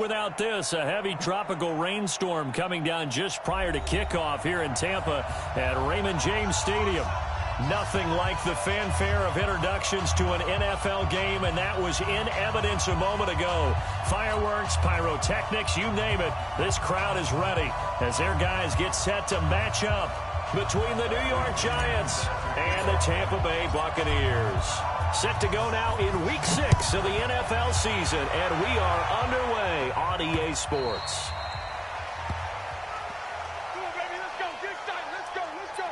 Without this, a heavy tropical rainstorm coming down just prior to kickoff here in Tampa at Raymond James Stadium. Nothing like the fanfare of introductions to an NFL game, and that was in evidence a moment ago. Fireworks, pyrotechnics, you name it. This crowd is ready as their guys get set to match up between the New York Giants and the Tampa Bay Buccaneers. Set to go now in Week 6 of the NFL season, and we are underway on EA Sports. Come on, baby, let's go. Get excited. Let's go. Let's go.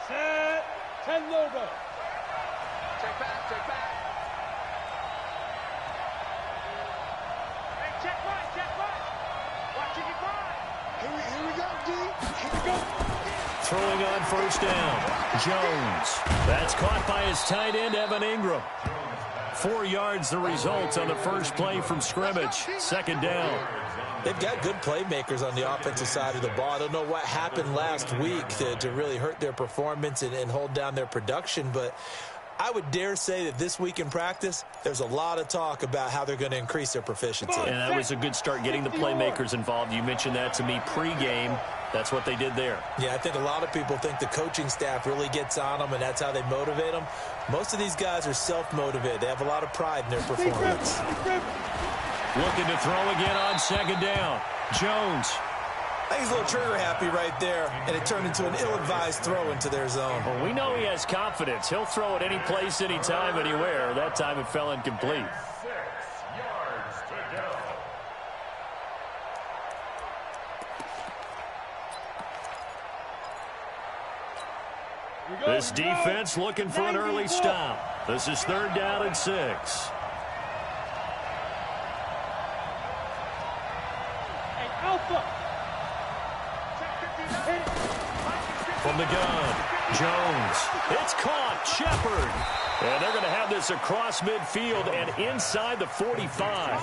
Set. 10 logo. Check back, check back. Hey, check right. Watching it right. Here we go, D. Here we go. Throwing on first down, Jones. That's caught by his tight end, Evan Ingram. 4 yards the result on the first play from scrimmage. Second down. They've got good playmakers on the offensive side of the ball. I don't know what happened last week to really hurt their performance and hold down their production, but I would dare say that this week in practice, there's a lot of talk about how they're going to increase their proficiency. And that was a good start getting the playmakers involved. You mentioned that to me pregame. That's what they did there. Yeah, I think a lot of people think the coaching staff really gets on them, and that's how they motivate them. Most of these guys are self-motivated. They have a lot of pride in their performance. Looking to throw again on second down. Jones. I think he's a little trigger happy right there, and it turned into an ill-advised throw into their zone. Well, we know he has confidence. He'll throw it any place, anytime, anywhere. That time it fell incomplete. 6 yards to go. This defense looking for an early stop. This is third down and 6. Alpha. From the gun, Jones. It's caught. Shepard. And they're going to have this across midfield and inside the 45.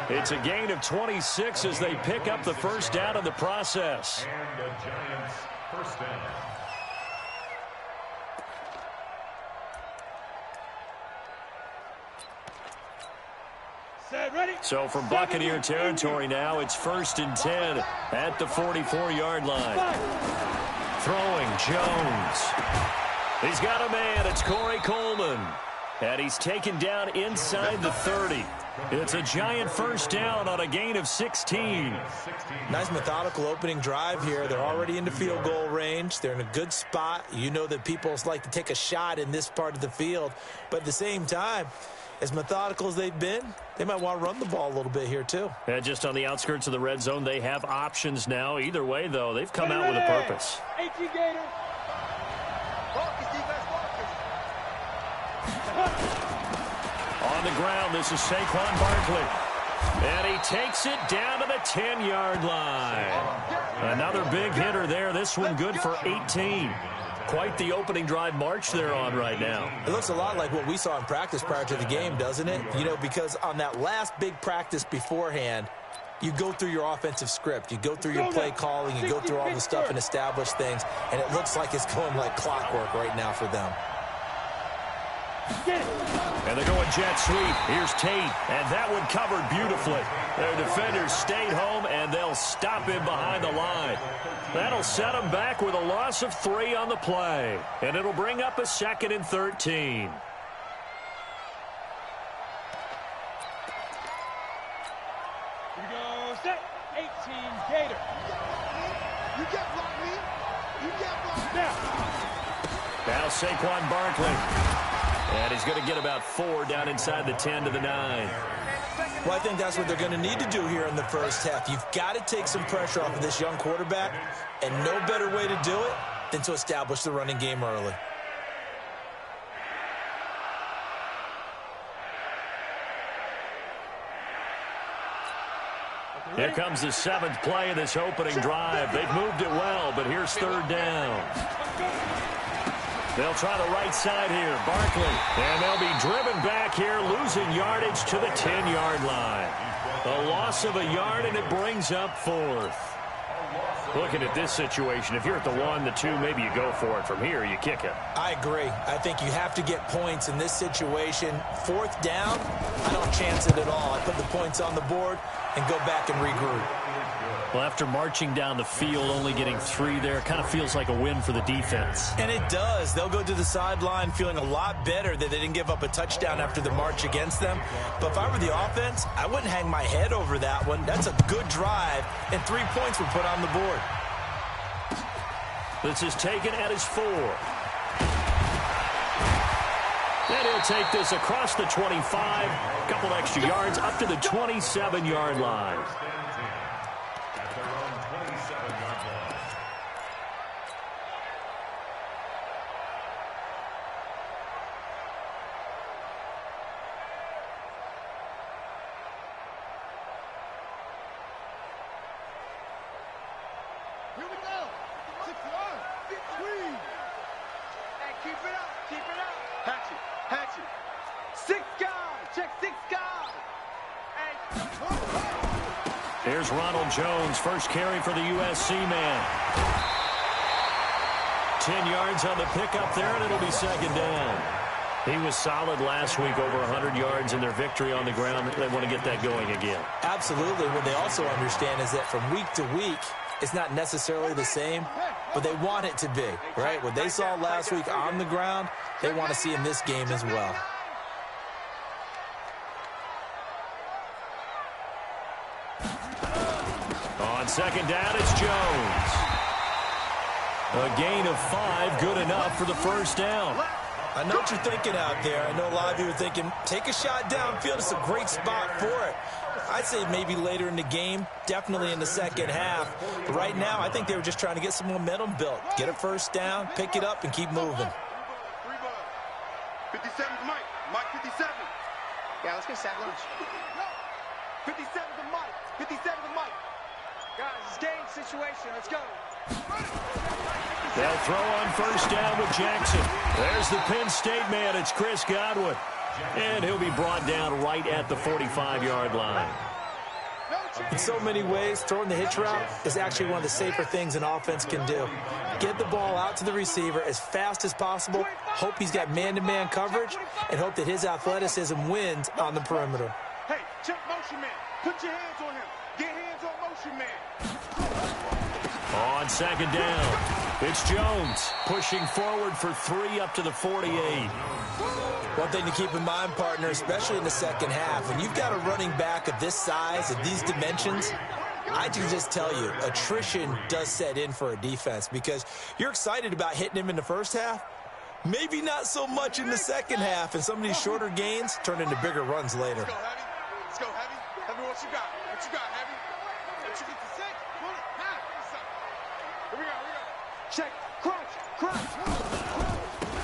It's a gain of 26 as they pick up the first down in the process. And the Giants first down. Set, ready. So from Buccaneer territory now, it's 1st and 10 at the 44-yard line. Throwing, Jones. He's got a man. It's Corey Coleman. And he's taken down inside the 30. It's a Giant first down on a gain of 16. Nice methodical opening drive here. They're already into field goal range. They're in a good spot. You know that people like to take a shot in this part of the field. But at the same time, as methodical as they've been, they might want to run the ball a little bit here too. And just on the outskirts of the red zone, they have options now. Either way, though, they've come out with a purpose. 18 Gator. On the ground, this is Saquon Barkley. And he takes it down to the 10-yard line. Another big hitter there. This one good for 18. Quite the opening drive march they're on right now. It looks a lot like what we saw in practice prior to the game, doesn't it? You know, because on that last big practice beforehand, you go through your offensive script. You go through your play calling. You go through all the stuff and establish things. And it looks like it's going like clockwork right now for them. And they're going jet sweep. Here's Tate, and that one covered beautifully. Their defenders stayed home, and they'll stop him behind the line. That'll set them back with a loss of 3 on the play, and it'll bring up a 2nd and 13. Here we go, set. 18 Gator. You get blocked, me. You get blocked. Now Saquon Barkley. And he's going to get about 4 down inside the 10 to the 9. Well, I think that's what they're going to need to do here in the first half. You've got to take some pressure off of this young quarterback, and no better way to do it than to establish the running game early. Here comes the 7th play of this opening drive. They've moved it well, but here's 3rd down. They'll try the right side here. Barkley. And they'll be driven back here, losing yardage to the 10-yard line. A loss of a yard, and it brings up fourth. Looking at this situation, if you're at the 1, the 2, maybe you go for it. From here, you kick it. I agree. I think you have to get points in this situation. Fourth down, I don't chance it at all. I put the points on the board and go back and regroup. Well, after marching down the field, only getting 3 there, kind of feels like a win for the defense. And it does. They'll go to the sideline feeling a lot better that they didn't give up a touchdown after the march against them. But if I were the offense, I wouldn't hang my head over that one. That's a good drive, and 3 points were put on the board. This is taken at his 4. And he'll take this across the 25. A couple extra yards up to the 27-yard line. Here's Ronald Jones, first carry for the USC man. 10 yards on the pickup there, and it'll be second down. He was solid last week, over 100 yards in their victory on the ground. They want to get that going again. Absolutely. What they also understand is that from week to week, it's not necessarily the same, but they want it to be, right? What they saw last week on the ground, they want to see in this game as well. On second down, it's Jones. A gain of 5, good enough for the first down. I know what you're thinking out there. I know a lot of you are thinking, take a shot downfield. It's a great spot for it. I'd say maybe later in the game, definitely in the second half. But right now, I think they were just trying to get some momentum built. Get a first down, pick it up, and keep moving. 57 Mike. Mike 57. Yeah, let's get sack lunch. 57 to Mike. 57 to Mike. Guys, it's game situation. Let's go. They'll throw on first down with Jackson. There's the Penn State man. It's Chris Godwin. And he'll be brought down right at the 45-yard line. In so many ways, throwing the hitch route is actually one of the safer things an offense can do. Get the ball out to the receiver as fast as possible, hope he's got man-to-man coverage, and hope that his athleticism wins on the perimeter. Hey, check motion man. Put your hands on him. Get hands on motion man. On second down, it's Jones pushing forward for 3 up to the 48. One thing to keep in mind, partner, especially in the second half, when you've got a running back of this size, of these dimensions, I can just tell you, attrition does set in for a defense because you're excited about hitting him in the first half, maybe not so much in the second half, and some of these shorter gains turn into bigger runs later. Let's go, Heavy. Let's go, Heavy. Heavy, what you got? What you got, Heavy? What you get to say? Here we go, here we go. Check. Crunch.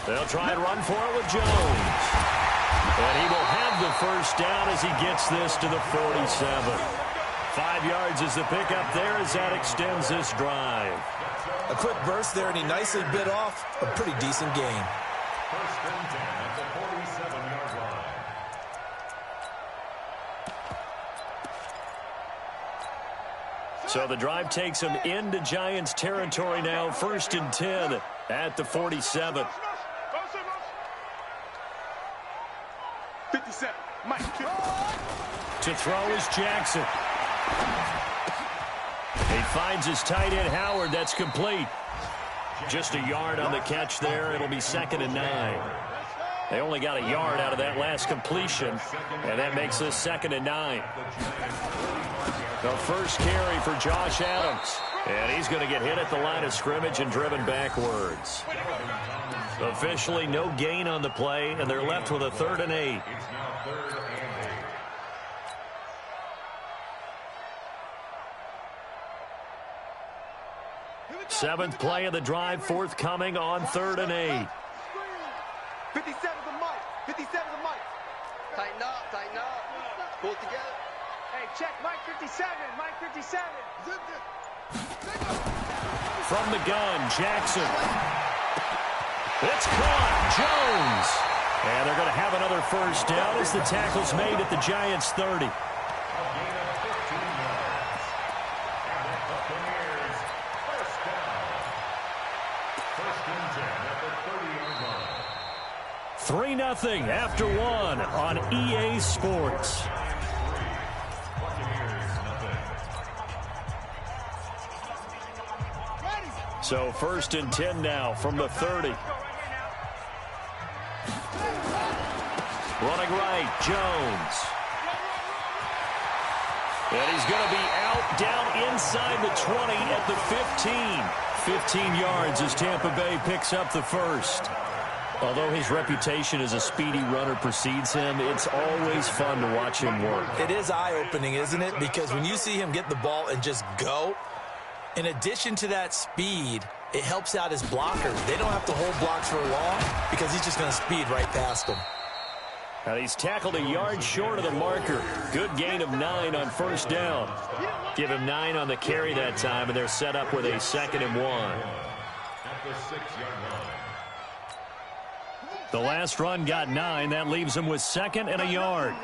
They'll try and run for it with Jones. And he will have the first down as he gets this to the 47. 5 yards is the pickup there as that extends this drive. A quick burst there, and he nicely bit off a pretty decent gain. First and 10 at the 47-yard line. So the drive takes him into Giants territory now. First and 10 at the 47. 57. Mike. To throw is Jackson. He finds his tight end, Howard. That's complete. Just a yard on the catch there. It'll be second and 9. They only got a yard out of that last completion, and that makes this second and 9. The first carry for Josh Adams. And he's going to get hit at the line of scrimmage and driven backwards. Officially no gain on the play, and they're left with a 3rd and 8. Seventh play of the drive forthcoming on 3rd and 8. 57 to Mike. 57 to Mike. Tighten up. Pull it together. Hey, check Mike 57. Mike 57. From the gun, Jackson. It's caught. Jones. And they're going to have another first down as the tackle's made at the Giants' 30. A gain of 15 yards. And the Buccaneers first down. First and 10 at the 30-yard line. 3-0 after one on EA Sports. So first and 10 now from the 30. Running right, Jones. And he's going to be out down inside the 20 at the 15. 15 yards as Tampa Bay picks up the first. Although his reputation as a speedy runner precedes him, it's always fun to watch him work. It is eye-opening, isn't it? Because when you see him get the ball and just go, in addition to that speed, it helps out his blockers. They don't have to hold blocks for long because he's just going to speed right past them. And he's tackled a yard short of the marker. Good gain of 9 on first down. Give him 9 on the carry that time, and they're set up with a 2nd and 1. At the 6-yard line. The last run got 9. That leaves him with 2nd and a yard.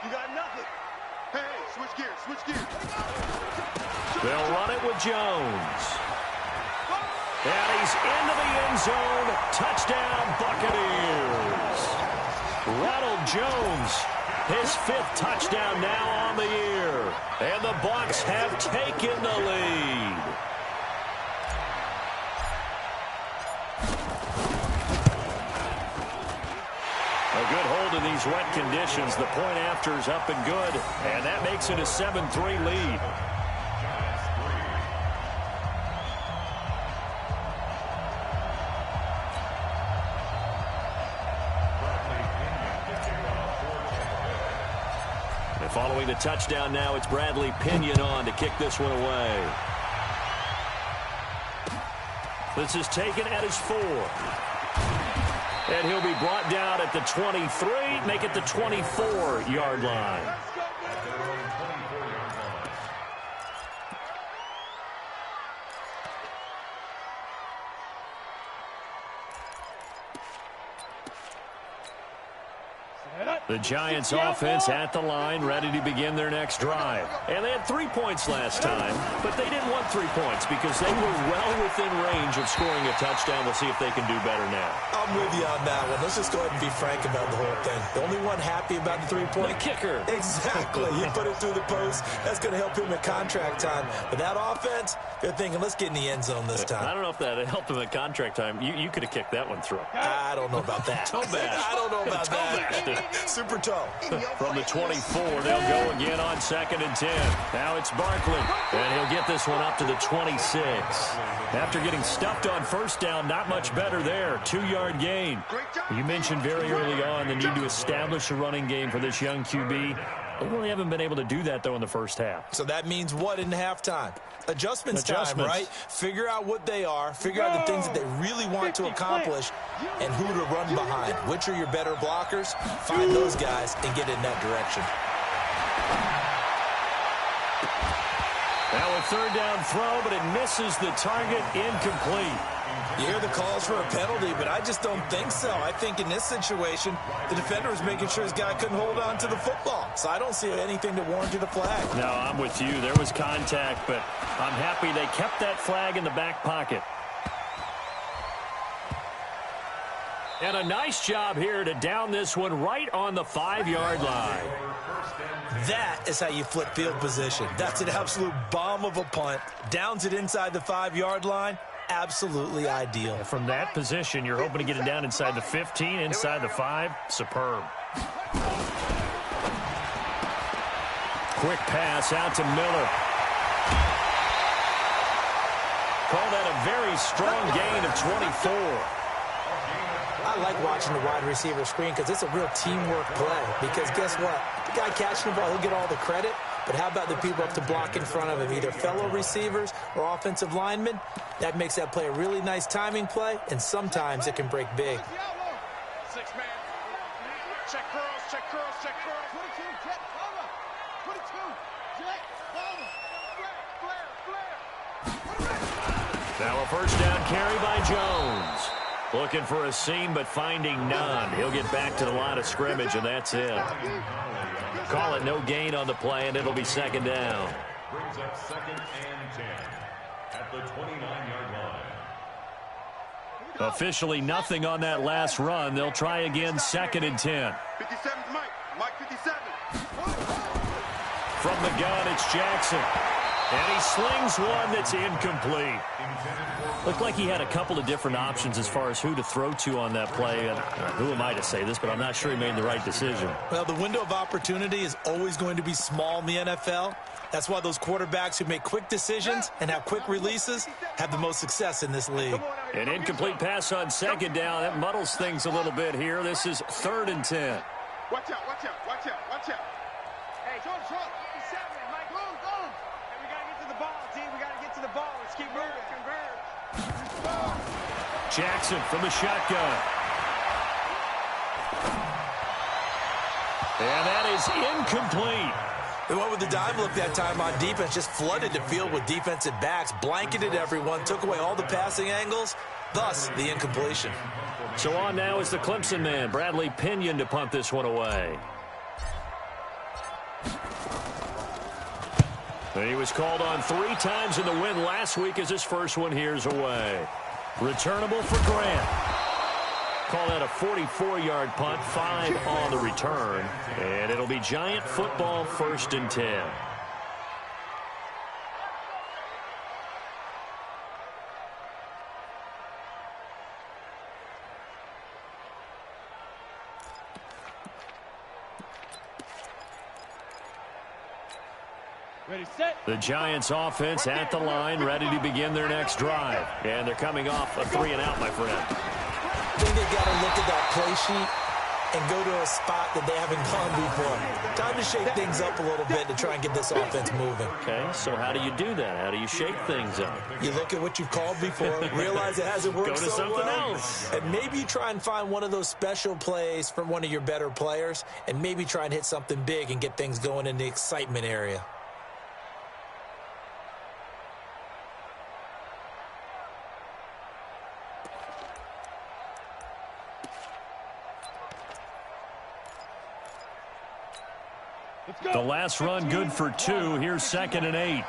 You got nothing. Hey, switch gears, switch gears. They'll run it with Jones. And he's into the end zone. Touchdown, Buccaneers. Ronald Jones, his 5th touchdown now on the year. And the Bucs have taken the lead. A good hold in these wet conditions. The point after is up and good. And that makes it a 7-3 lead. Following the touchdown now, it's Bradley Pinion on to kick this one away. This is taken at his 4. And he'll be brought down at the 23, make it the 24-yard line. The Giants offense at the line, ready to begin their next drive. And they had 3 points last time, but they didn't want 3 points because they were well within range of scoring a touchdown. We'll see if they can do better now. I'm with you on that one. Let's just go ahead and be frank about the whole thing. The only one happy about the 3-point? The kicker. Exactly. You put it through the post. That's going to help him at contract time. But that offense, they're thinking, let's get in the end zone this time. I don't know if that helped him at contract time. You could have kicked that one through. I don't know about that. Toe bash. I don't know about Toe that. bashed. Super toe. From the 24, they'll go again on 2nd and 10. Now it's Barkley, and he'll get this one up to the 26. After getting stuffed on first down, not much better there. 2-yard gain. You mentioned very early on the need to establish a running game for this young QB. They really haven't been able to do that, though, in the first half. So that means what in halftime? Adjustments time, right? Figure out what they are. Figure out the things that they really want to accomplish and who to run behind. Which are your better blockers? Find those guys and get in that direction. Now a 3rd down throw, but it misses the target, incomplete. You hear the calls for a penalty, but I just don't think so. I think in this situation, the defender was making sure his guy couldn't hold on to the football. So I don't see anything that warranted a flag. No, I'm with you. There was contact, but I'm happy they kept that flag in the back pocket. And a nice job here to down this one right on the 5-yard line. That is how you flip field position. That's an absolute bomb of a punt. Downs it inside the 5-yard line. Absolutely ideal. From that position, you're hoping to get it down inside the 15, inside the 5. Superb. Quick pass out to Miller. Call that a very strong gain of 24. I like watching the wide receiver screen because it's a real teamwork play. Because guess what? The guy catching the ball, he'll get all the credit. But how about the people up to block in front of him, either fellow receivers or offensive linemen? That makes that play a really nice timing play, and sometimes it can break big. 6-man. Check curls, check curls, check curls. 22, jet, cover. 22, jet, cover. Flare, flare, flare. Now a first down carry by Jones. Looking for a seam, but finding none. He'll get back to the line of scrimmage, and that's it. Call it no gain on the play, and it'll be second down. Brings up 2nd and 10 at the 29-yard line. Officially nothing on that last run. They'll try again, 2nd and 10. 57's Mike. Mike 57. From the gun, it's Jackson. And he slings one that's incomplete. Looked like he had a couple of different options as far as who to throw to on that play. And who am I to say this, but I'm not sure he made the right decision. Well, the window of opportunity is always going to be small in the NFL. That's why those quarterbacks who make quick decisions and have quick releases have the most success in this league. An incomplete pass on 2nd down. That muddles things a little bit here. This is 3rd and 10. Watch out, watch out, watch out, watch out. Hey, Sean, 57, Mike, go. Hey, we got to get to the ball, team. We got to get to the ball. Let's keep moving. Converge. Jackson from the shotgun. And that is incomplete. They went with the dive look that time on defense, just flooded the field with defensive backs, blanketed everyone, took away all the passing angles, thus the incompletion. So on now is the Clemson man, Bradley Pinion, to punt this one away. And he was called on 3 times in the win last week as his first one here's away. Returnable for Grant. Call that a 44-yard punt, 5 on the return. And it'll be Giant football, 1st and 10. Ready, set. The Giants offense at the line, ready to begin their next drive. And they're coming off a 3-and-out, my friend. I think they got to look at that play sheet and go to a spot that they haven't gone before. Time to shake things up a little bit to try and get this offense moving. Okay, so how do you do that? How do you shake things up? You look at what you've called before, realize it hasn't worked Go to so something well, else. and maybe you try and find one of those special plays from one of your better players, and maybe try and hit something big and get things going in the excitement area. The last run good for 2. Here's 2nd and 8.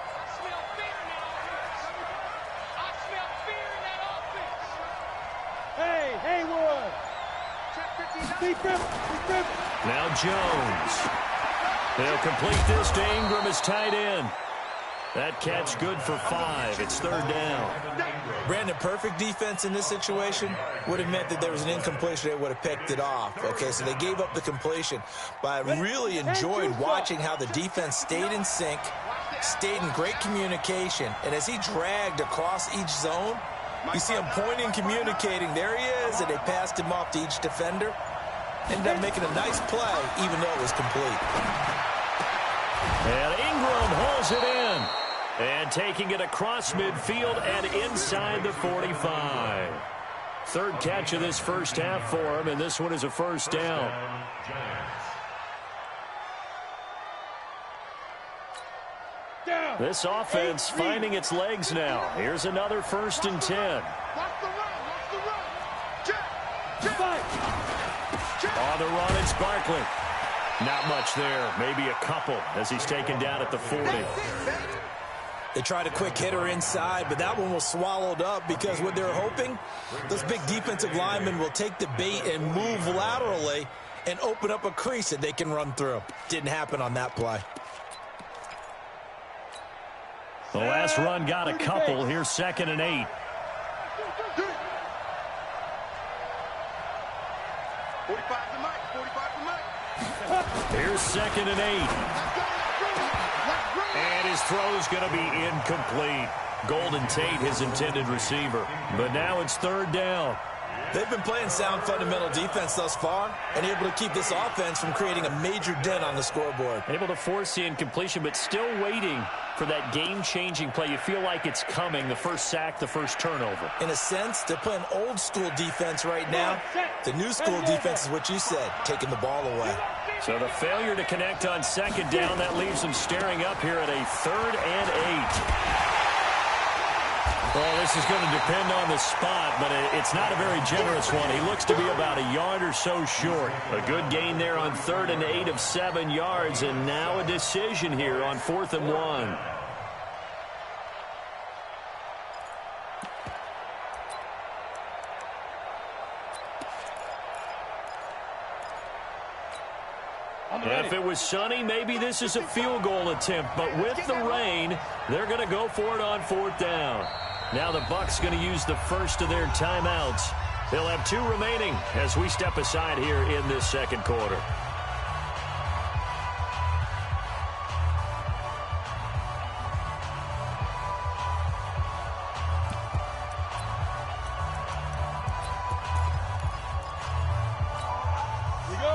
Hey, Haywood. Now Jones. They'll complete this to Ingram as tight end. That catch good for 5. It's 3rd down. Brandon, perfect defense in this situation would have meant that there was an incompletion. They would have picked it off. Okay, so they gave up the completion. But I really enjoyed watching how the defense stayed in sync, stayed in great communication. And as he dragged across each zone, you see him pointing, communicating. There he is, and they passed him off to each defender. Ended up making a nice play, even though it was complete. And Ingram hauls it in. And taking it across midfield and inside the 45. 3rd catch of this first half for him, and this one is a 1st down. This offense finding its legs now. Here's another 1st and 10. On the run, it's Barkley. Not much there, maybe a couple as he's taken down at the 40. They tried a quick hitter inside, but that one was swallowed up because what they're hoping, those big defensive linemen will take the bait and move laterally and open up a crease that they can run through. Didn't happen on that play. The last run got a couple. Here's 2nd and 8. Here's 2nd and 8. And his throw's going to be incomplete. Golden Tate, his intended receiver. But now it's 3rd down. They've been playing sound fundamental defense thus far and able to keep this offense from creating a major dent on the scoreboard. Able to force the incompletion, but still waiting for that game-changing play. You feel like it's coming, the first sack, the first turnover. In a sense, they're playing old-school defense right now. The new school defense is what you said, taking the ball away. So the failure to connect on 2nd down, that leaves them staring up here at a 3rd and 8. Well, this is going to depend on the spot, but it's not a very generous one. He looks to be about a yard or so short. A good gain there on 3rd and 8 of 7 yards, and now a decision here on 4th and 1. If it was sunny, maybe this is a field goal attempt, but with the rain, they're going to go for it on 4th down. Now the Bucs going to use the first of their timeouts. They'll have 2 remaining as we step aside here in this second quarter.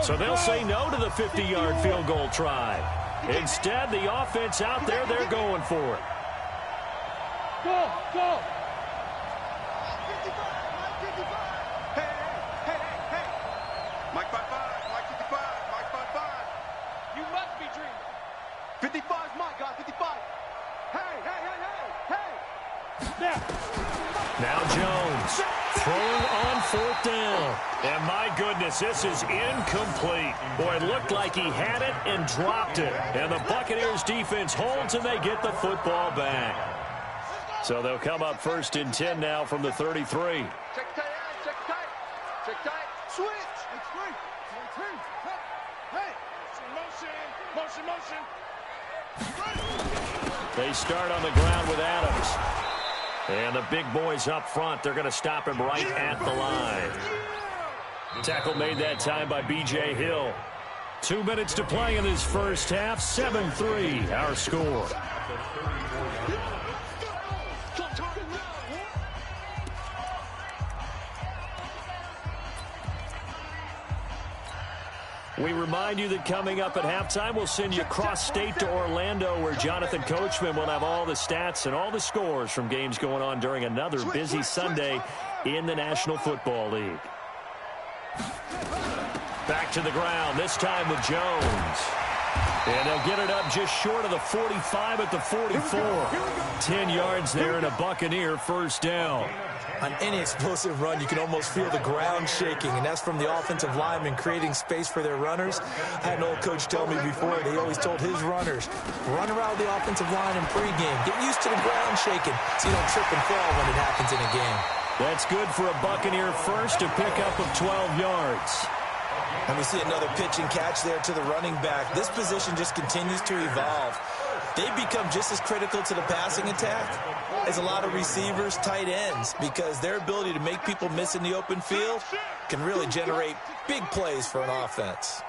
So they'll say no to the 50-yard field goal try. Instead, the offense out there, they're going for it. Go, go. Mike 55, Mike 55, Mike 55. You must be dreaming. 55 is my guy, 55. Hey, hey, hey, hey, hey. Now Jones throwing on 4th down. And my goodness, this is incomplete. Boy, it looked like he had it and dropped it. And the Buccaneers defense holds and they get the football back. So they'll come up 1st and 10 now from the 33. Check tight, check tight. Check tight. Switch. It's free. Hey. Motion, motion, motion. They start on the ground with Adams. And the big boys up front, they're going to stop him right at the line. Tackle made that time by B.J. Hill. 2 minutes to play in this first half. 7-3, our score. We remind you that coming up at halftime, we'll send you cross-state to Orlando, where Jonathan Coachman will have all the stats and all the scores from games going on during another busy Sunday in the National Football League. Back to the ground, this time with Jones. And they'll get it up just short of the 45 at the 44. 10 yards there and a Buccaneer first down. On any explosive run, you can almost feel the ground shaking, and that's from the offensive linemen creating space for their runners. I had an old coach tell me before, he always told his runners, run around the offensive line in pregame. Get used to the ground shaking so you don't trip and fall when it happens in a game. That's good for a Buccaneer first, a pickup of 12 yards. And we see another pitch and catch there to the running back. This position just continues to evolve. They become just as critical to the passing attack as a lot of receivers, tight ends, because their ability to make people miss in the open field can really generate big plays for an offense.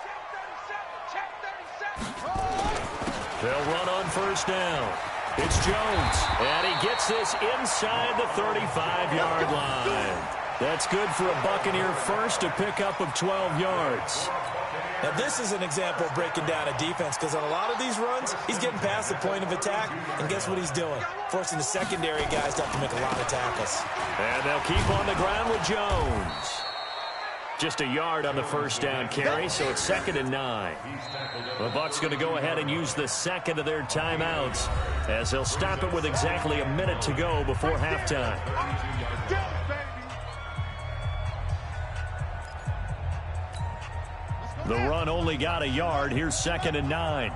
They'll run on first down. It's Jones, and he gets this inside the 35-yard line. That's good for a Buccaneer first, a pickup of 12 yards. Now, this is an example of breaking down a defense, because on a lot of these runs, he's getting past the point of attack, and guess what he's doing? Forcing the secondary guys to have to make a lot of tackles. And they'll keep on the ground with Jones. Just a yard on the first down carry, so it's 2nd and 9. The Bucs going to go ahead and use the second of their timeouts, as they'll stop it with exactly a minute to go before halftime. The run only got a yard. Here's 2nd and 9.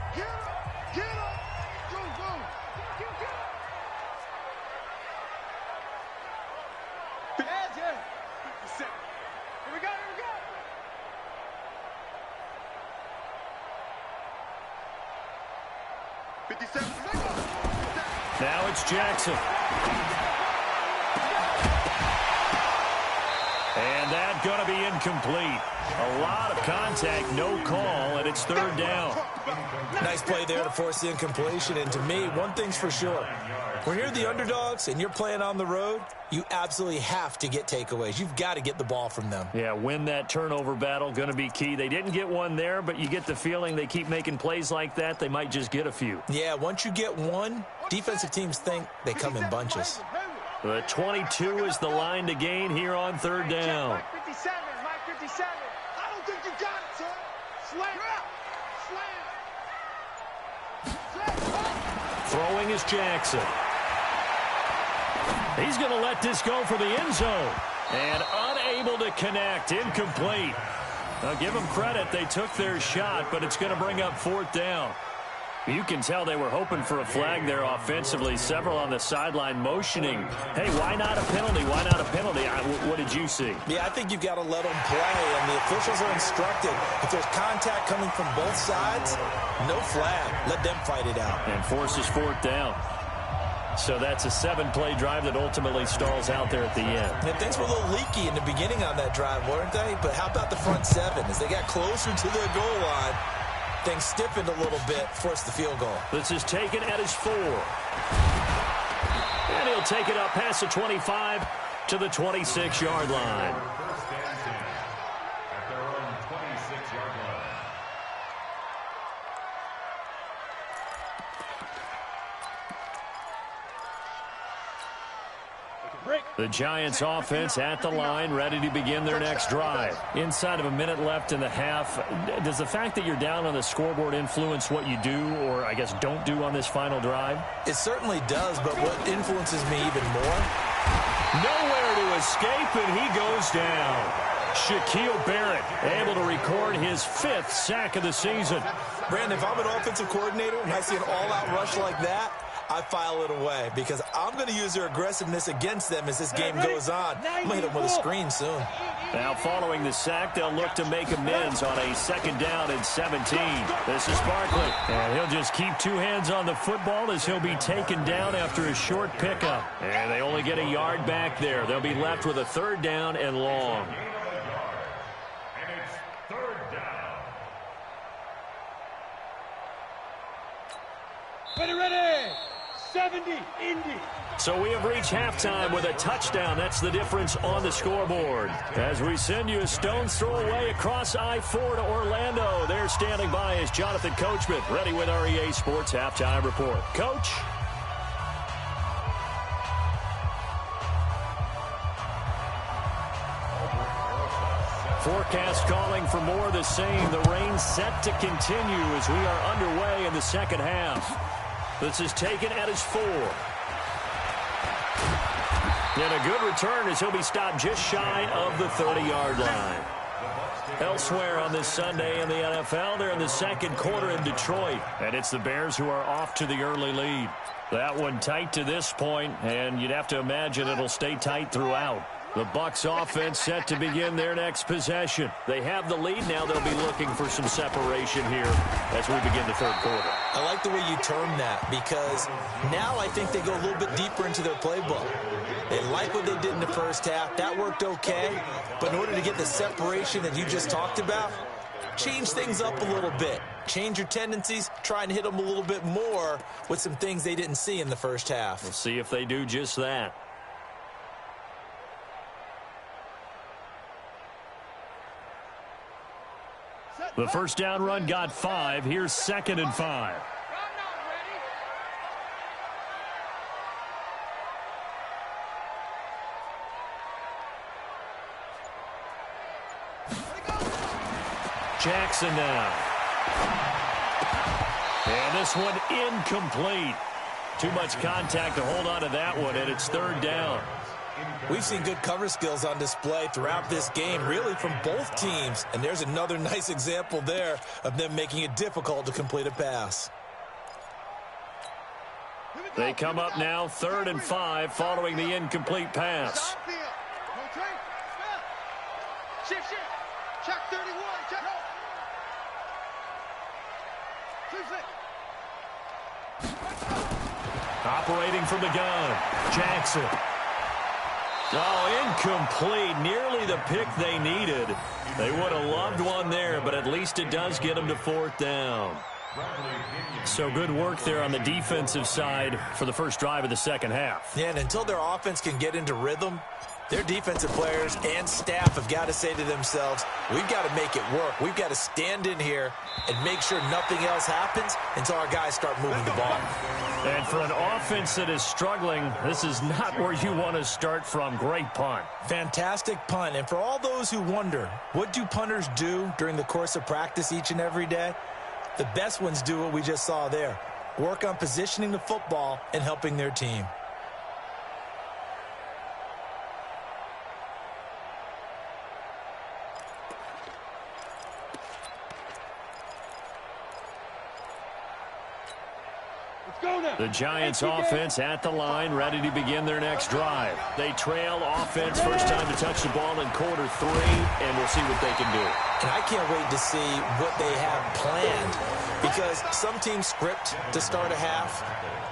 Now it's Jackson. And that's going to be incomplete. A lot of contact, no call, and it's 3rd down. Nice play there to force the incompletion. And to me, one thing's for sure. When you're the underdogs and you're playing on the road, you absolutely have to get takeaways. You've got to get the ball from them. Yeah, win that turnover battle, going to be key. They didn't get one there, but you get the feeling they keep making plays like that, they might just get a few. Yeah, once you get one, defensive teams think they come in bunches. The 22 is the line to gain here on 3rd down. Mike 57, Mike 57. I don't think you got it, sir. Slam. Throwing is Jackson. He's going to let this go for the end zone. And unable to connect. Incomplete. Now, give them credit. They took their shot, but it's going to bring up 4th down. You can tell they were hoping for a flag there offensively. Several on the sideline motioning. Hey, why not a penalty? Why not a penalty? What did you see? Yeah, I think you've got to let them play, and the officials are instructed. If there's contact coming from both sides, no flag. Let them fight it out. And forces 4th down. So that's a 7-play drive that ultimately stalls out there at the end. And things were a little leaky in the beginning on that drive, weren't they? But how about the front 7? As they got closer to the goal line, things stiffened a little bit, forced the field goal. This is taken at his 4. And he'll take it up past the 25 to the 26-yard line. First and 10 at their own 26-yard line. The Giants offense at the line, ready to begin their next drive. Inside of a minute left in the half, does the fact that you're down on the scoreboard influence what you do, or I guess don't do on this final drive? It certainly does, but what influences me even more? Nowhere to escape, and he goes down. Shaquille Barrett able to record his 5th sack of the season. Brandon, if I'm an offensive coordinator and I see an all-out rush like that, I file it away because I'm going to use their aggressiveness against them as this game goes on. I'm going to hit them with a screen soon. Now following the sack, they'll look to make amends on a 2nd down and 17. This is Barkley. And he'll just keep 2 hands on the football as he'll be taken down after a short pickup. And they only get a yard back there. They'll be left with a 3rd down and long. And it's 3rd down. Ready. 70, Indy. So we have reached halftime with a touchdown. That's the difference on the scoreboard. As we send you a stone's throw away across I-4 to Orlando. There standing by is Jonathan Coachman, ready with our EA Sports Halftime Report. Coach? Forecast calling for more of the same. The rain set to continue as we are underway in the second half. This is taken at his 4. And a good return as he'll be stopped just shy of the 30-yard line. Elsewhere on this Sunday in the NFL, they're in the 2nd quarter in Detroit. And it's the Bears who are off to the early lead. That one tight to this point, and you'd have to imagine it'll stay tight throughout. The Bucs offense set to begin their next possession. They have the lead now. They'll be looking for some separation here as we begin the 3rd quarter. I like the way you term that because now I think they go a little bit deeper into their playbook. They like what they did in the first half. That worked okay. But in order to get the separation that you just talked about, change things up a little bit. Change your tendencies. Try and hit them a little bit more with some things they didn't see in the first half. We'll see if they do just that. The first down run got 5. Here's 2nd and 5. Jackson now. And this one incomplete. Too much contact to hold on to that one, and it's 3rd down. We've seen good cover skills on display throughout this game, really from both teams. And there's another nice example there of them making it difficult to complete a pass. They come up now 3rd and 5 following the incomplete pass. Shift. Check 31. Check. Operating from the gun, Jackson. Oh, incomplete. Nearly the pick they needed. They would have loved one there, but at least it does get them to 4th down. So good work there on the defensive side for the first drive of the second half. Yeah, and until their offense can get into rhythm, their defensive players and staff have got to say to themselves, we've got to make it work. We've got to stand in here and make sure nothing else happens until our guys start moving the ball. And for an offense that is struggling, this is not where you want to start from. Great punt. Fantastic punt. And for all those who wonder, what do punters do during the course of practice each and every day? The best ones do what we just saw there. Work on positioning the football and helping their team. The Giants offense at the line, ready to begin their next drive. They trail offense, first time to touch the ball in quarter 3, and we'll see what they can do. And I can't wait to see what they have planned, because some teams script to start a half.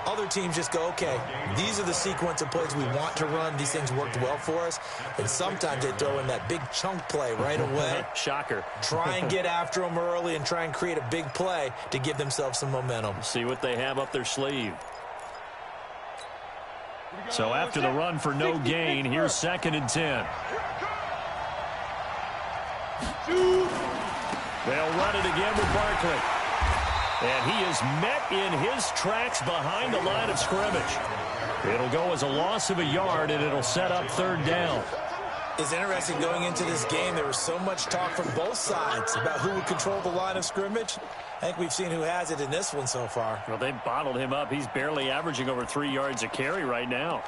Other teams just go, okay, these are the sequence of plays we want to run. These things worked well for us. And sometimes they throw in that big chunk play right away. Shocker. Try and get after them early and try and create a big play to give themselves some momentum. See what they have up their sleeve. So after the run for no gain, here's 2nd and 10. They'll run it again with Barkley. And he is met in his tracks behind the line of scrimmage. It'll go as a loss of a yard, and it'll set up 3rd down. It's interesting going into this game. There was so much talk from both sides about who would control the line of scrimmage. I think we've seen who has it in this one so far. Well, they bottled him up. He's barely averaging over 3 yards a carry right now.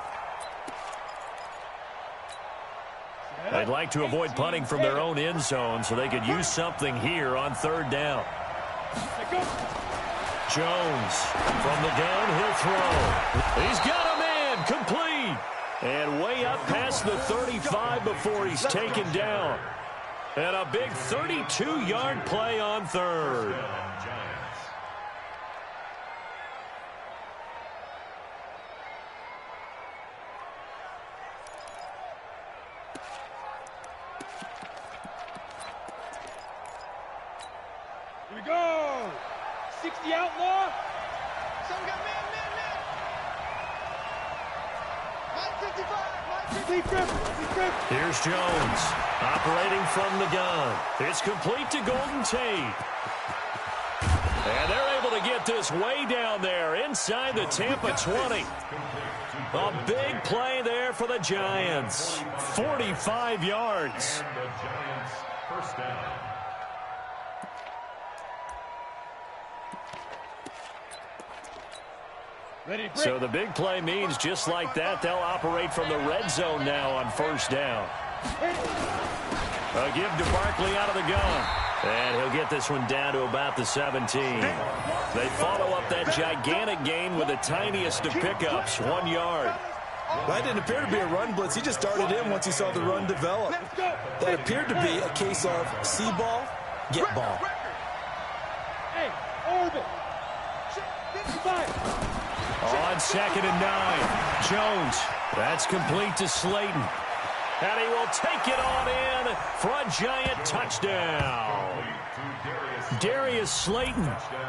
They'd like to avoid punting from their own end zone, so they could use something here on 3rd down. Jones from the downhill throw. He's got a man, complete. And way up past the 35 before he's taken down. And a big 32-yard play on 3rd. Here we go. 60 outlaw. Some got man. Mike 55. Here's Jones operating from the gun. It's complete to Golden Tate. And they're able to get this way down there inside the Tampa 20. A big play there for the Giants. 45 yards. And the Giants first down. So the big play means just like that, they'll operate from the red zone now on 1st down. A give to Barkley out of the gun. And he'll get this one down to about the 17. They follow up that gigantic gain with the tiniest of pickups, 1 yard. That didn't appear to be a run blitz. He just started in once he saw the run develop. That appeared to be a case of see ball, get ball. Hey, orbit. 55. On 2nd and 9, Jones. That's complete to Slayton. And he will take it on in for a Giant touchdown. Darius Slayton,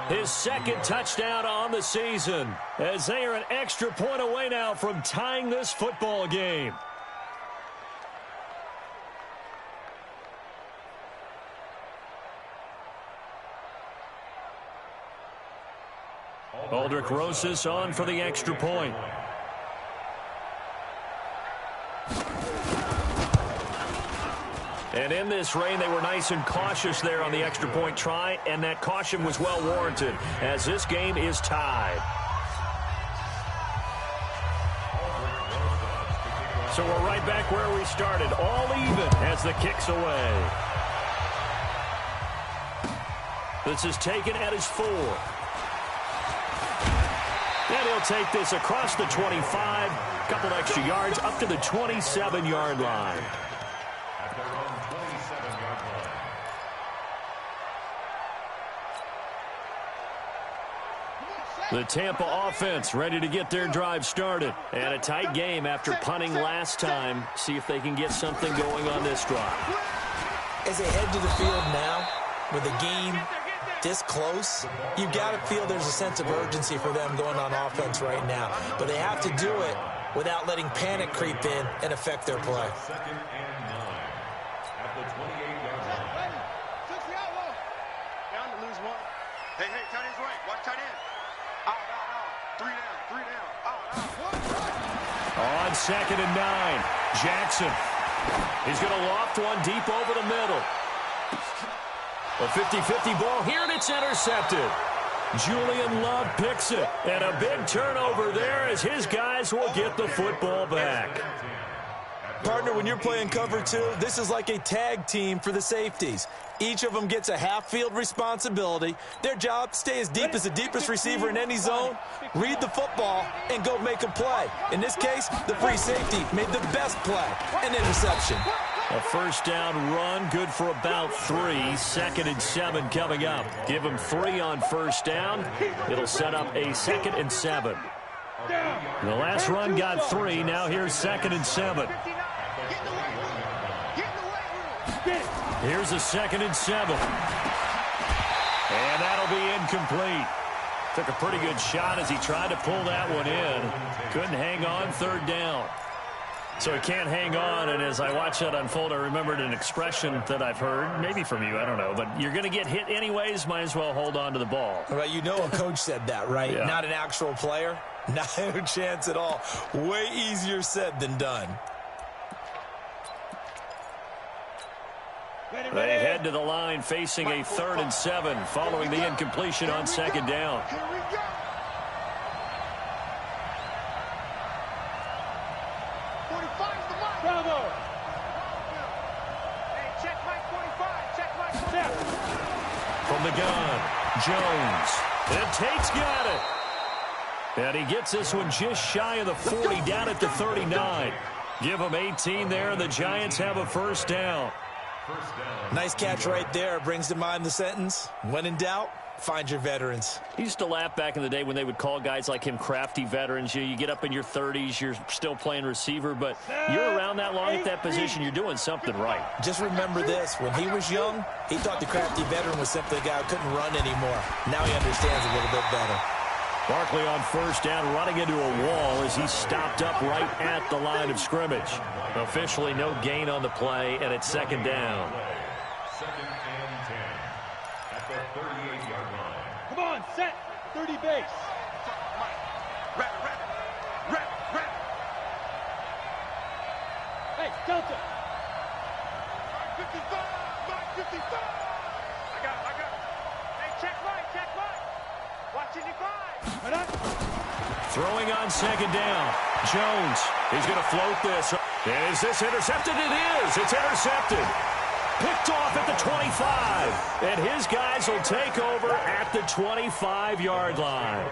his 2nd touchdown on the season, as they are an extra point away now from tying this football game. Aldrich Rosas on for the extra point. And in this rain, they were nice and cautious there on the extra point try, and that caution was well warranted as this game is tied. So we're right back where we started, all even as the kick's away. This is taken at his 4. And he'll take this across the 25, couple extra yards up to the 27-yard line. At their own 27-yard line. The Tampa offense ready to get their drive started. And a tight game after punting last time. See if they can get something going on this drive. As they head to the field now, with the game this close, you've got to feel there's a sense of urgency for them going on offense right now. But they have to do it without letting panic creep in and affect their play. 2nd and 9 at the 28-yard line. 60 outlaw. Down to lose 1. Hey, tight end's right. Watch tight end. Out. 3 down. Out. On 2nd and 9, Jackson. He's going to loft one deep over the middle. A 50-50 ball here, and it's intercepted. Julian Love picks it, and a big turnover there as his guys will get the football back. At Partner, when you're playing cover 2, this is like a tag team for the safeties. Each of them gets a half-field responsibility. Their job, stay as deep as the deepest receiver in any zone, read the football, and go make a play. In this case, the free safety made the best play, an interception. A first down run, good for about 3. 2nd and 7 coming up. Give them 3 on first down. It'll set up a 2nd and 7. The last run got 3. Now here's 2nd and 7. Here's a 2nd and 7. And that'll be incomplete. Took a pretty good shot as he tried to pull that one in. Couldn't hang on 3rd down. So he can't hang on, and as I watch that unfold, I remembered an expression that I've heard, maybe from you, I don't know, but you're going to get hit anyways, might as well hold on to the ball. Right, you know a coach said that, right? Yeah. Not an actual player. No chance at all. Way easier said than done. They head to the line facing a 3rd and 7 following the incompletion on 2nd down. Here we go. Bravo! Hey, check Mike 45. Check Mike 45. From the gun, Jones. And Tate's got it. And he gets this one just shy of the 40, down at the 39. Give them 18 there, and the Giants have a first down. Nice catch right there. Brings to mind the sentence, when in doubt, find your veterans. He used to laugh back in the day when they would call guys like him crafty veterans. You get up in your 30s, you're still playing receiver, but you're around that long at that position, you're doing something right. Just remember this. When he was young, he thought the crafty veteran was simply a guy who couldn't run anymore. Now he understands a little bit better. Barkley on first down, running into a wall as he stopped up right at the line of scrimmage. Officially no gain on the play, and it's 2nd down. 2nd and 10 at the 38-yard line. Come on, set. 30 base. Rap. Hey, Delta. 55. 55. I got it. Hey, check Mike. Watching you five. Throwing on 2nd down. Jones, he's going to float this. And is this intercepted? It is. It's intercepted. Picked off at the 25. And his guys will take over at the 25-yard line.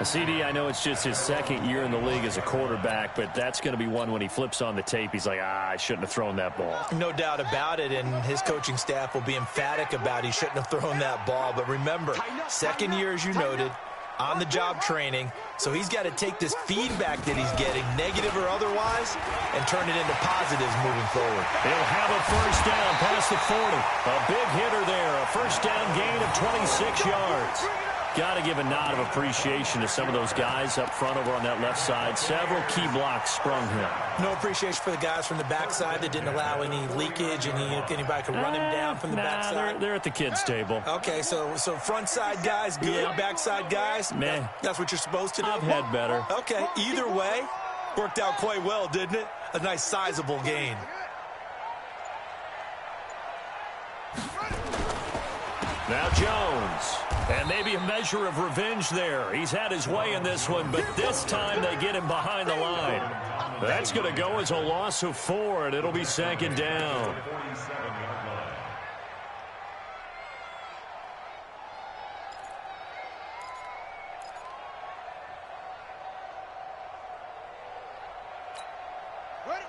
CD, I know it's just his 2nd year in the league as a quarterback, but that's going to be one when he flips on the tape. He's like, I shouldn't have thrown that ball. No doubt about it, and his coaching staff will be emphatic about he shouldn't have thrown that ball. But remember, 2nd year, as you noted, on-the-job training, so he's got to take this feedback that he's getting, negative or otherwise, and turn it into positives moving forward. He'll have a first down past the 40. A big hitter there, a first down gain of 26 yards. Got to give a nod of appreciation to some of those guys up front over on that left side. Several key blocks sprung him. No appreciation for the guys from the backside that didn't allow any leakage, and anybody could run him down from the backside. They're at the kids' table. Okay, so front side guys good, Yeah. backside guys, Man, that's what you're supposed to do? I've had better. Okay, either way, worked out quite well, didn't it? A nice sizable gain. Now Jones. And maybe a measure of revenge there. He's had his way in this one, but this time they get him behind the line. That's going to go as a loss of 4, and it'll be 2nd down. 47-yard line. Ready?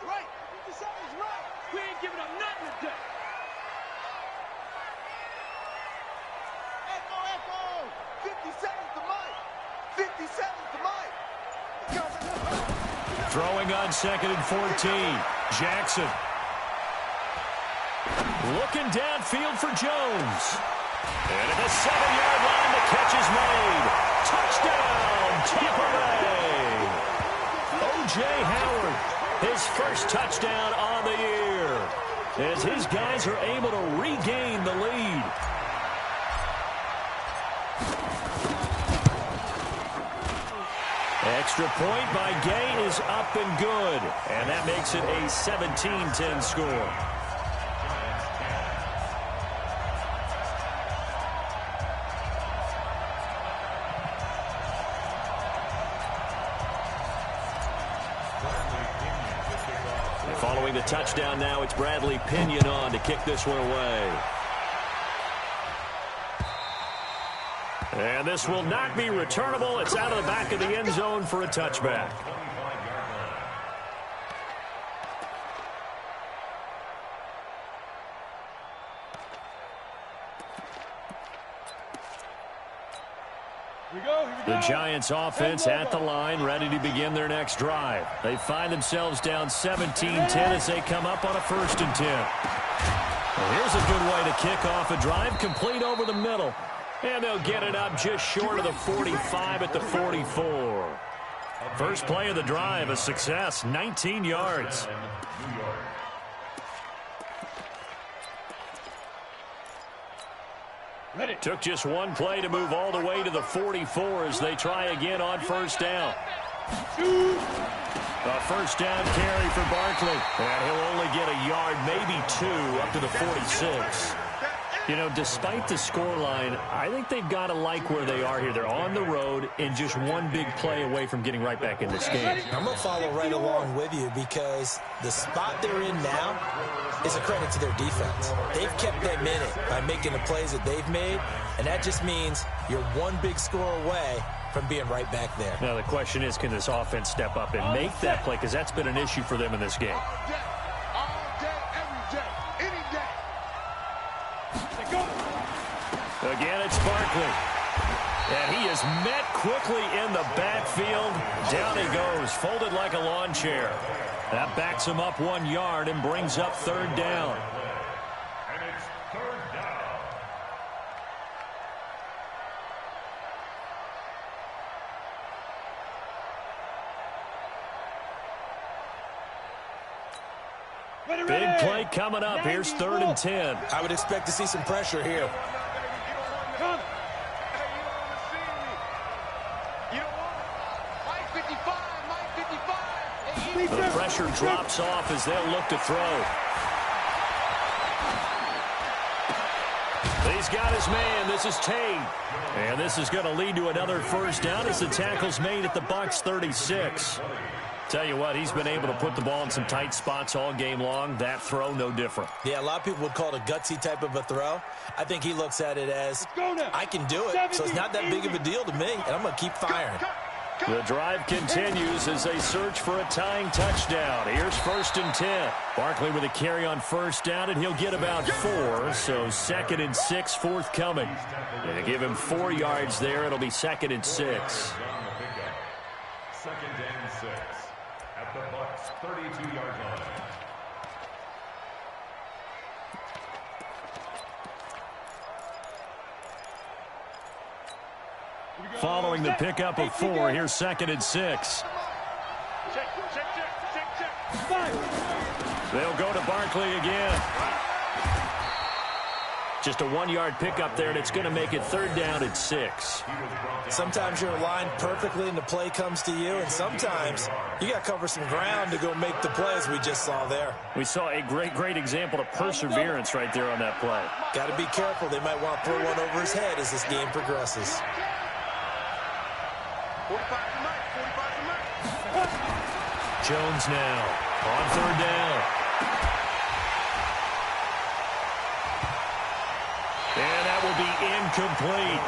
Right. 57's right. We ain't giving up nothing today. Echo. 57's the mic. 57's the mic. Throwing on 2nd and 14. Jackson. Looking downfield for Jones. And at the 7-yard line, the catch is made. Touchdown, Tampa Bay. O.J. Howard, his first touchdown on the year, as his guys are able to regain the lead. Extra point by Gay is up and good, and that makes it a 17-10 score. Following the touchdown now, it's Bradley Pinion on to kick this one away. And this will not be returnable. It's out of the back of the end zone for a touchback. The Giants offense at the line, ready to begin their next drive. They find themselves down 17-10 as they come up on a 1st and 10. Well, here's a good way to kick off a drive, complete over the middle. And they'll get it up just short of the 45 at the 44. First play of the drive, a success, 19 yards. Took just one play to move all the way to the 44 as they try again on 1st down. A 1st down carry for Barkley. And he'll only get a yard, maybe 2, up to the 46. You know, despite the scoreline, I think they've got to like where they are here. They're on the road and just one big play away from getting right back in this game. I'm going to follow right along with you because the spot they're in now is a credit to their defense. They've kept them in it by making the plays that they've made, and that just means you're one big score away from being right back there. Now, the question is, can this offense step up and make that play? Because that's been an issue for them in this game. Again, it's Barkley. And he is met quickly in the backfield. Down he goes, folded like a lawn chair. That backs him up 1 yard and brings up 3rd down. And it's 3rd down. Big play coming up. Here's 3rd and 10. I would expect to see some pressure here. The pressure drops off as they'll look to throw. He's got his man. This is Tate. And this is going to lead to another 1st down as the tackle's made at the Bucs 36. Tell you what, he's been able to put the ball in some tight spots all game long. That throw, no different. Yeah, a lot of people would call it a gutsy type of a throw. I think he looks at it as, I can do it, so it's not that big of a deal to me, and I'm going to keep firing. The drive continues as they search for a tying touchdown. Here's 1st and 10. Barkley with a carry on 1st down, and he'll get about 4. So 2nd and 6 forthcoming. And to give him 4 yards there, it'll be 2nd and 6. 2nd and 6 at the Bucs 32-yard line. Following the pickup of 4, here's 2nd and 6. They'll go to Barkley again. Just a 1-yard pickup there, and it's going to make it 3rd down at 6. Sometimes you're aligned perfectly and the play comes to you, and sometimes you got to cover some ground to go make the plays we just saw there. We saw a great example of perseverance right there on that play. Got to be careful. They might want to throw one over his head as this game progresses. 45 to Mike. Jones now on 3rd down. And that will be incomplete.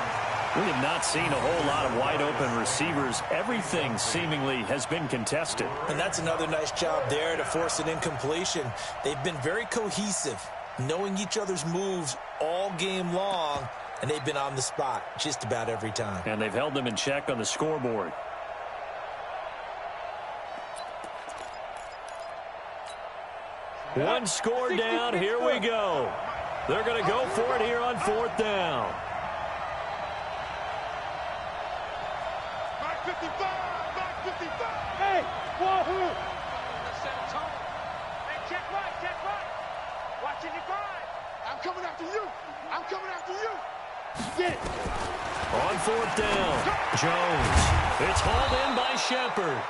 We have not seen a whole lot of wide open receivers. Everything seemingly has been contested. And that's another nice job there to force an incompletion. They've been very cohesive, knowing each other's moves all game long, and they've been on the spot just about every time. And they've held them in check on the scoreboard. One score down. Here we go. They're going to go for it here on 4th down. Mike 55! Mike 55! Hey! Wahoo! Hey, check right! Watching your grind! I'm coming after you! I'm coming after you! Get it! On 4th down, Jones. It's hauled in by Shepard.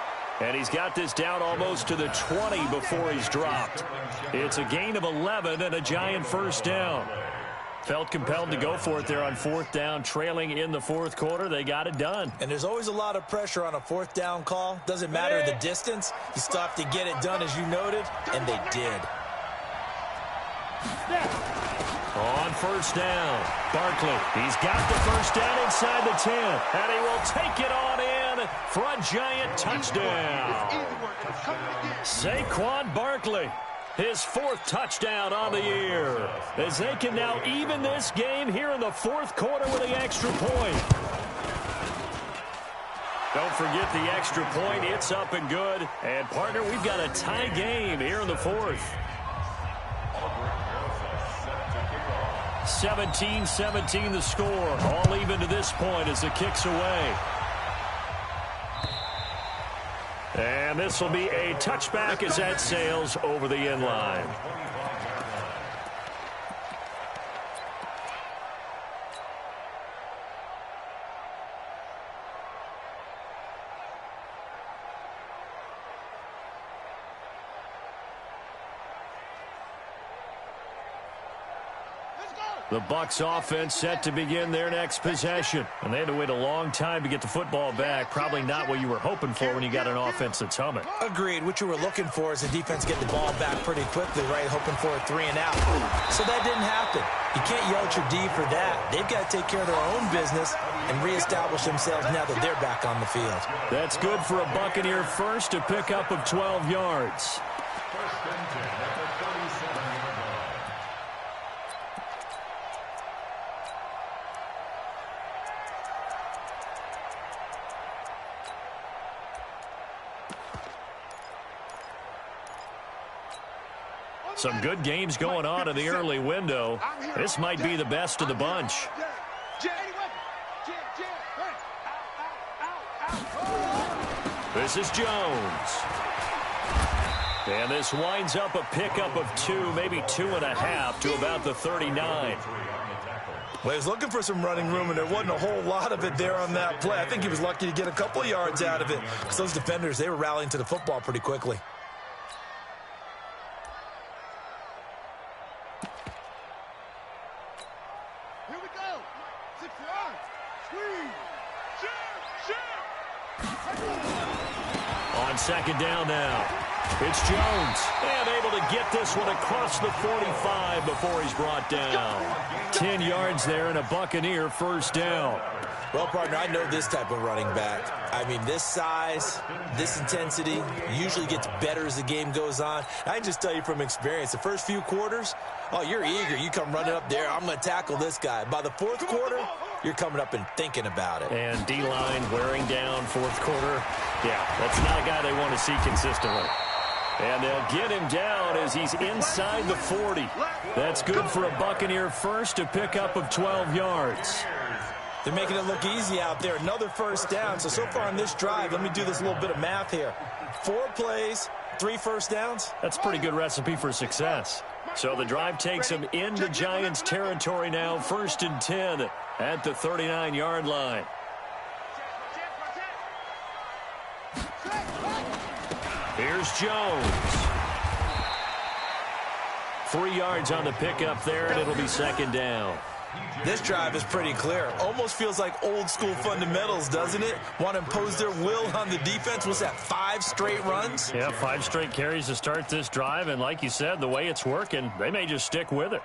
And he's got this down almost to the 20 before he's dropped. It's a gain of 11 and a Giant 1st down. Felt compelled to go for it there on 4th down, trailing in the 4th quarter. They got it done. And there's always a lot of pressure on a 4th down call. Doesn't matter the distance. You still have to get it done, as you noted, and they did. On 1st down, Barkley. He's got the 1st down inside the 10, and he will take it on in for a giant touchdown. Saquon Barkley, his 4th touchdown on the year, as they can now even this game here in the 4th quarter with the extra point. Don't forget the extra point. It's up and good. And, partner, we've got a tie game here in the 4th. 17-17 the score. All even to this point as the kick's away. And this will be a touchback as that sails over the end line. The Bucs offense set to begin their next possession. And they had to wait a long time to get the football back. Probably not what you were hoping for when you got an offense that's humming. Agreed. What you were looking for is the defense get the ball back pretty quickly, right? Hoping for a 3 and out. So that didn't happen. You can't yell at your D for that. They've got to take care of their own business and reestablish themselves now that they're back on the field. That's good for a Buccaneer first, a pickup of 12 yards. 1st and 10 at the 37-yard line. Some good games going on in the early window. This might be the best of the bunch. This is Jones. And this winds up a pickup of 2, maybe 2.5 to about the 39. Well, he was looking for some running room, and there wasn't a whole lot of it there on that play. I think he was lucky to get a couple of yards out of it, because those defenders, they were rallying to the football pretty quickly. Here we go. 6 yards. Squeeze. On 2nd down now, it's Jones. And able to get this one across the 45 before he's brought down. 10 yards there and a Buccaneer 1st down. Well, partner, I know this type of running back. I mean, this size, this intensity usually gets better as the game goes on. I can just tell you from experience, the first few quarters, oh, you're eager. You come running up there, I'm going to tackle this guy. By the 4th quarter, you're coming up and thinking about it. And D-line wearing down 4th quarter. Yeah, that's not a guy they want to see consistently. And they'll get him down as he's inside the 40. That's good for a Buccaneer first, a pickup of 12 yards. They're making it look easy out there. Another 1st down. So far on this drive, let me do this little bit of math here. 4 plays, 3 1st downs. That's a pretty good recipe for success. So the drive takes him into Giants territory now, 1st and 10 at the 39-yard line. Here's Jones. 3 yards on the pickup there, and it'll be 2nd down. This drive is pretty clear. Almost feels like old school fundamentals, doesn't it? Want to impose their will on the defense. Was that 5 straight runs? Yeah, 5 straight carries to start this drive, and like you said, the way it's working, they may just stick with it.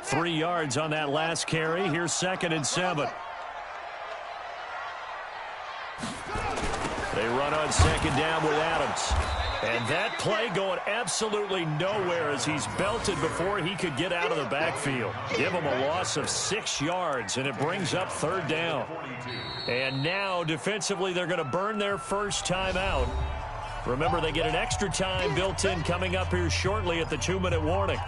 3 yards on that last carry. Here's 2nd and 7. They run on 2nd down with Adams. And that play going absolutely nowhere as he's belted before he could get out of the backfield. Give him a loss of 6 yards, and it brings up 3rd down. And now, defensively, they're going to burn their first time out. Remember, they get an extra time built in coming up here shortly at the 2-minute warning.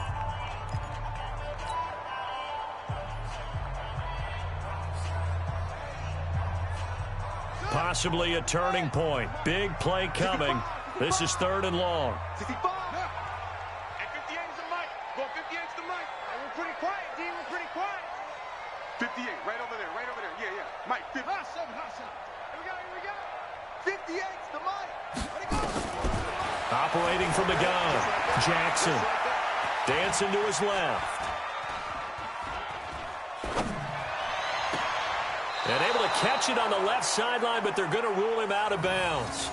Possibly a turning point. Big play coming. This is 3rd and long. 65. And 58 is the mic. Go 58 is the mic. We're pretty quiet, D. We're pretty quiet. 58, right over there, right over there. Yeah, yeah. Mike, 50. Hot 7, hot 7. Here we go, here we go. 58 is the mic. Let it go. Operating from the gun, Jackson. Dancing to his left. And able to catch it on the left sideline, but they're going to rule him out of bounds.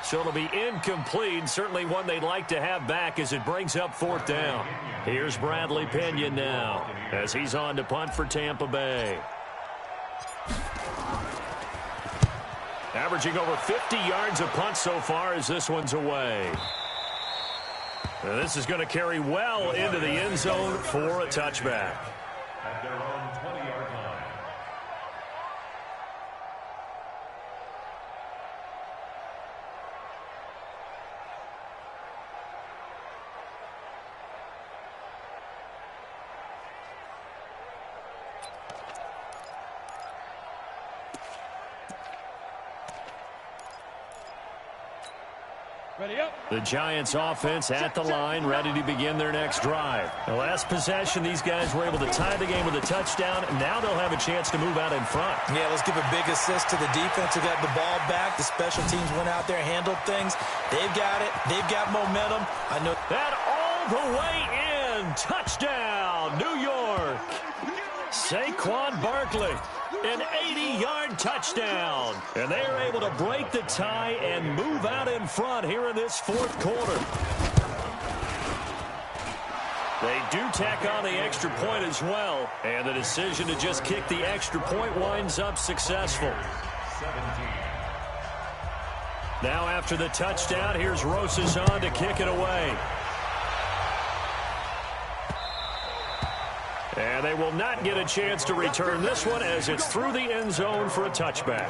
So it'll be incomplete, certainly one they'd like to have back as it brings up 4th down. Here's Bradley Pinion now as he's on to punt for Tampa Bay. Averaging over 50 yards a punt so far as this one's away. And this is going to carry well into the end zone for a touchback. At their own 20-yard line. The Giants offense at the line, ready to begin their next drive. The last possession, these guys were able to tie the game with a touchdown. Now they'll have a chance to move out in front. Yeah, let's give a big assist to the defense who got the ball back. The special teams went out there, handled things. They've got it. They've got momentum. I know that all the way in. Touchdown, New York. Saquon Barkley, an 80-yard touchdown. And they are able to break the tie and move out in front here in this 4th quarter. They do tack on the extra point as well. And the decision to just kick the extra point winds up successful. 17. Now after the touchdown, here's Rosas on to kick it away. And they will not get a chance to return this one as it's through the end zone for a touchback.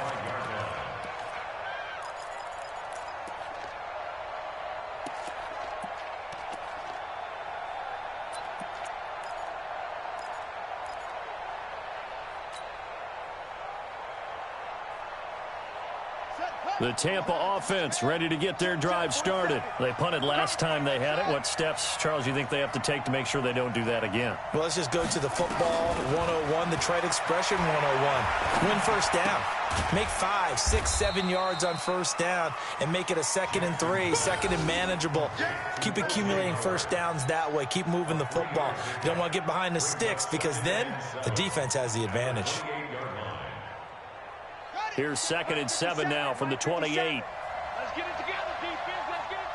The Tampa offense ready to get their drive started. They punted last time they had it. What steps, Charles, you think they have to take to make sure they don't do that again? Well, let's just go to the football 101, the trade expression 101. Win first down. Make 5, 6, 7 yards on first down and make it a 2nd and 3, 2nd and manageable. Keep accumulating first downs that way. Keep moving the football. You don't want to get behind the sticks because then the defense has the advantage. Here's 2nd and 7 now from the 28. Let's get it together, defense. Let's get it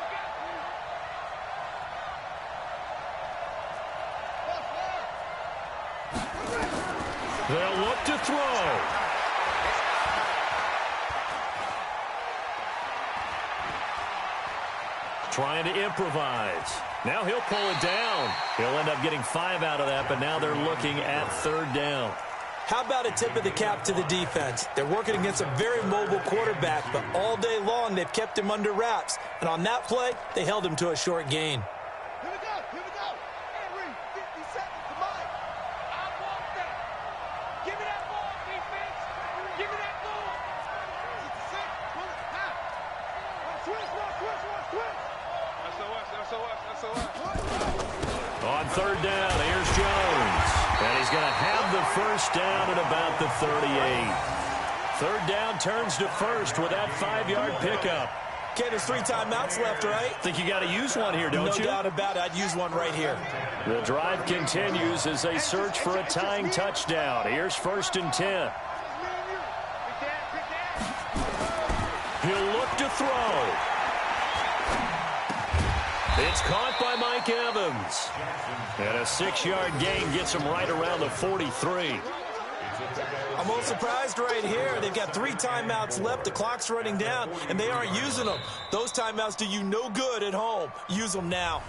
together. They'll look to throw. Trying to improvise. Now he'll pull it down. He'll end up getting 5 out of that, but now they're looking at 3rd down. How about a tip of the cap to the defense? They're working against a very mobile quarterback, but all day long they've kept him under wraps. And on that play, they held him to a short gain. Here we go, here we go. Henry, 50 seconds to Mike. I want that. Give me that ball, defense. Give me that ball. 66, pull it, half. Switch. SOS. On 3rd down, here's Jones. And he's going to have the first down at about the 38. 3rd down turns to first with that 5-yard pickup. Okay, there's 3 timeouts left, right? Think you got to use one here, don't you? No doubt about it. I'd use one right here. The drive continues as they search for a tying touchdown. Here's 1st and 10. He'll look to throw. It's caught by Mike Evans. And a 6-yard gain gets him right around the 43. I'm a little surprised right here. They've got 3 timeouts left. The clock's running down, and they aren't using them. Those timeouts do you no good at home. Use them now.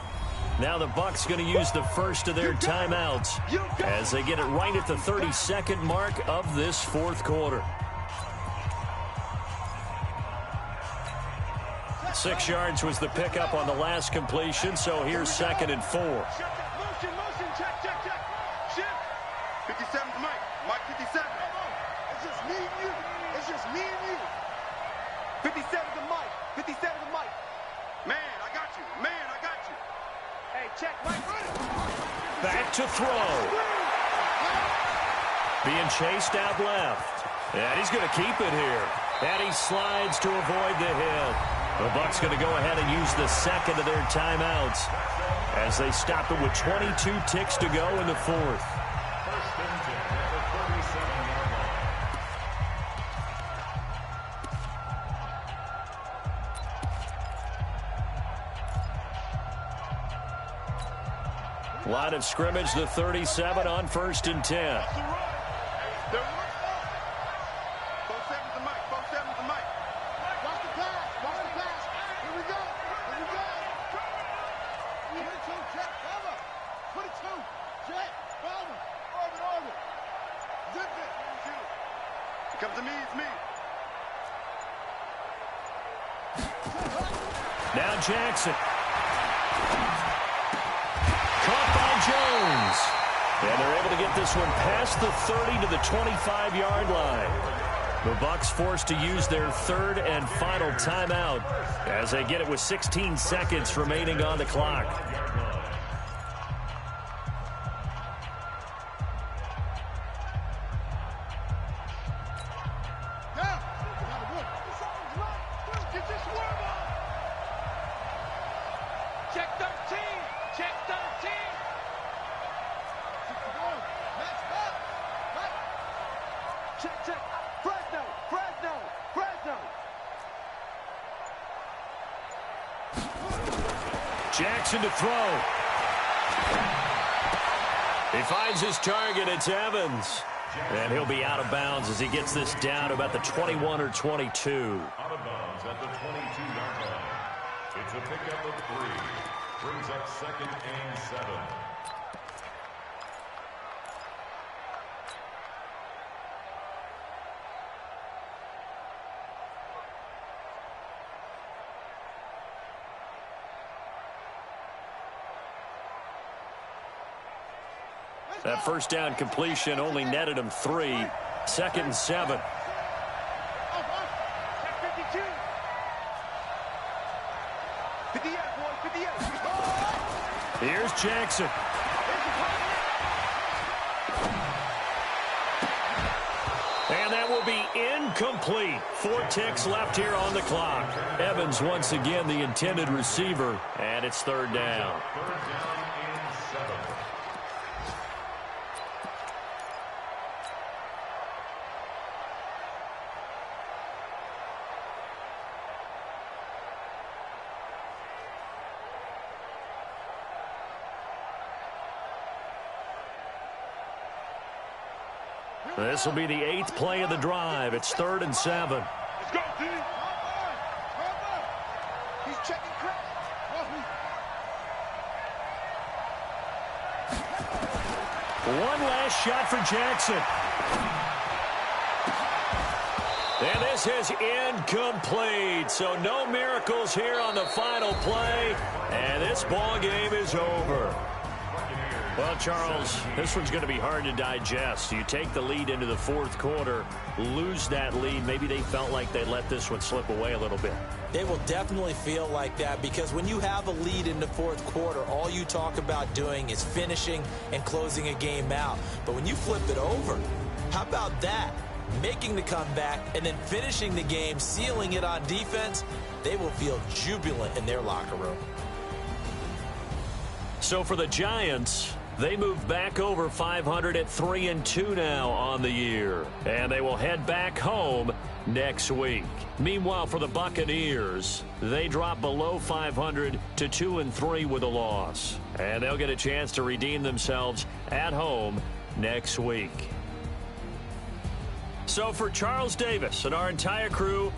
Now the Bucs going to use the first of their timeouts as they get it right at the 32nd mark of this 4th quarter. 6 yards was the pickup on the last completion, so here's 2nd and 4. Motion, check. Shift. 57's Mike. Mike 57. It's just me and you. 57's a Mike. 57's a Mike. Man, I got you. Hey, check, Mike. Back to throw. Being chased out left. And he's going to keep it here. And he slides to avoid the hit. The Bucs going to go ahead and use the second of their timeouts as they stop it with 22 ticks to go in the fourth. First and 10 at the 37-yard line. Line of scrimmage, the 37 on first and 10. Come to me, it's me. Now Jackson. Caught by Jones. And they're able to get this one past the 30 to the 25-yard line. The Bucs forced to use their third and final timeout as they get it with 16 seconds remaining on the clock. Jackson to throw. He finds his target. It's Evans. And he'll be out of bounds as he gets this down about the 21 or 22. Out of bounds at the 22-yard line. It's a pickup of 3. Brings up second and 7. That first down completion only netted him 3. Second and 7. Here's Jackson. And that will be incomplete. 4 ticks left here on the clock. Evans once again the intended receiver, and it's third down. Third down and 7. This will be the 8th play of the drive. It's third and 7. Let's go, D. He's checking credit. One last shot for Jackson. And this is incomplete. So no miracles here on the final play. And this ball game is over. Well, Charles, this one's going to be hard to digest. You take the lead into the fourth quarter, lose that lead. Maybe they felt like they let this one slip away a little bit. They will definitely feel like that because when you have a lead in the fourth quarter, all you talk about doing is finishing and closing a game out. But when you flip it over, how about that? Making the comeback and then finishing the game, sealing it on defense, they will feel jubilant in their locker room. So for the Giants, they move back over 500 at 3-2 now on the year. And they will head back home next week. Meanwhile, for the Buccaneers, they drop below 500 to 2-3 with a loss. And they'll get a chance to redeem themselves at home next week. So for Charles Davis and our entire crew,